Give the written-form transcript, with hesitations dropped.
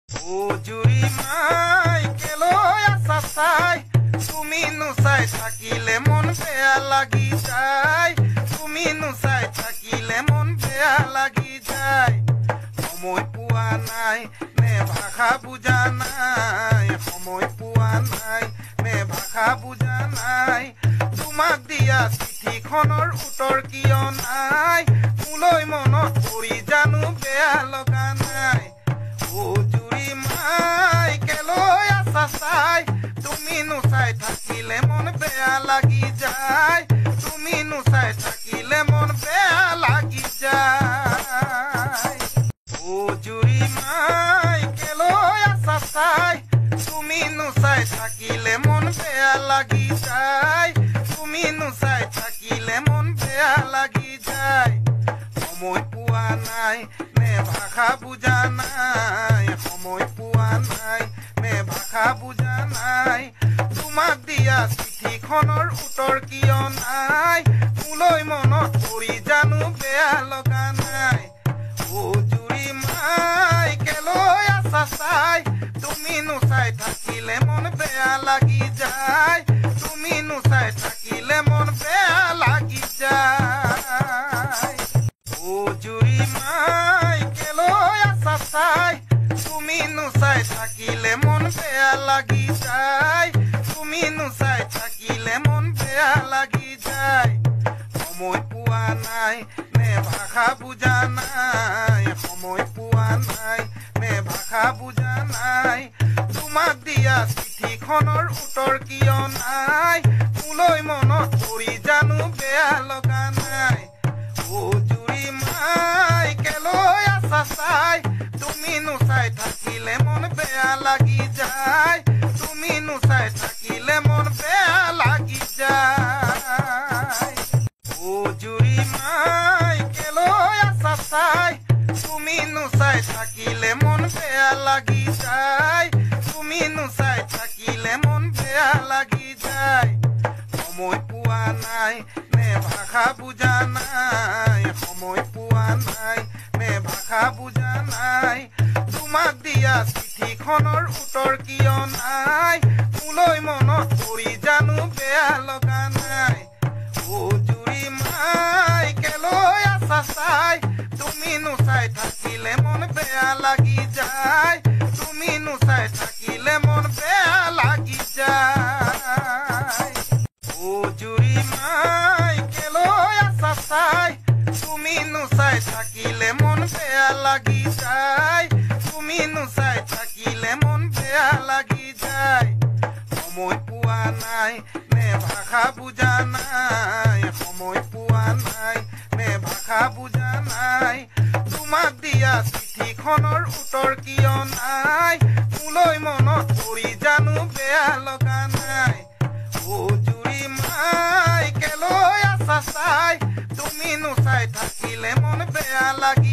জুৰি মাই কেলৈ আছা চাই তুমি নুচাই থাকিলে মন বেয়া লাগি যায় তুমি নুচাই থাকিলে মন বেয়া লাগি যায় সময় পোৱা নাই নে ভাষা বুজা নাই সময় পোৱা নাই নে ভাষা বুজা নাই তোমাক দিয়া চিঠিখনৰ উত্তৰ কিয় নাই মোলৈ মনত পৰি জানো বেয়া লগা নাই জুৰি মাই কেলৈ আছা চাই তুমি নুচাই থাকিলে মন বেয়া লাগি যায় তুমি নুচাই থাকিলে মন বেয়া লাগি যায় জুৰি মাই কেলৈ আছা চাই তুমি নুচাই থাকিলে মন বেয়া লাগি যায় তুমি নুচাই থাকিলে মন বেয়া লাগি যায় সময় পোৱা নাই নে ভাষা বুজা নাই সময় পোৱা নাই নে ভাষা বুজা নাই তোমাক দিয়া চিঠিখনৰ উত্তৰ কিয় নাই মোলৈ মনত পৰি জানো বেয়া লগা নাই জুৰি মাই কেলৈ আছা চাই তুমি নুচাই থাকিলে মন বেয়া লাগি যায় তুমি নুচাই থাকিলে মন বেয়া লাগি যায় জুৰি মাই কেলৈ আছা চাই তুমি নুচাই থাকিলে মন বেয়া লাগি যায় তুমি নুচাই থাকিলে মন বেয়া লাগি যায় সময় পোৱা নাই নে ভাষা বুজা নাই সময় পোৱা নাই নে ভাষা বুজা নাই তোমাক দিয়া চিঠিখনৰ উত্তৰ কিয় নাই মোলৈ মনত পৰি জানো বেয়া লগা নাই জুৰি মাই কেলৈ আছা চাই তুমি নুচাই থাকিলে মন বেয়া লাগি যায় তুমি নুচাই থাকিলে মন বেয়া লাগি যায় জুৰি মাই কেলৈ আছা চাই তুমি নুচাই থাকিলে মন বেয়া লাগি যায় তুমি নুচাই থাকিলে মন বেয়া লাগি যায় সময় পোৱা নাই নে ভাষা বুজা নাই সময় পোৱা নাই নে ভাষা বুজা নাই তোমাক দিয়া চিঠিখনৰ উত্তৰ কিয় নাই মোলৈ মনত পৰি জানো বেয়া লগা নাই জুৰি মাই কেলৈ আছা চাই তুমি নুচাই থাকিলে মন বেয়া লাগি যায় তুমি নুচাই থাকিলে মন বেয়া লাগি যায় জুৰি মাই কেলৈ আছা চাই তুমি নুচাই থাকিলে মন বেয়া লাগি যায় তুমি নুচাই থাকিলে মন বেয়া লাগি যায় সময় পোৱা নাই নে ভাষা বুজা নাই সময় পোৱা নাই নে ভাষা বুজা নাই তোমাক দিয়া চিঠিখনৰ উত্তৰ কিয় নাই মোলৈ মনত পৰি জানো বেয়া লগা নাই জুৰি মাই কেলৈ আছা চাই তুমি নুচাই থাকিলে মন বেয়া লাগি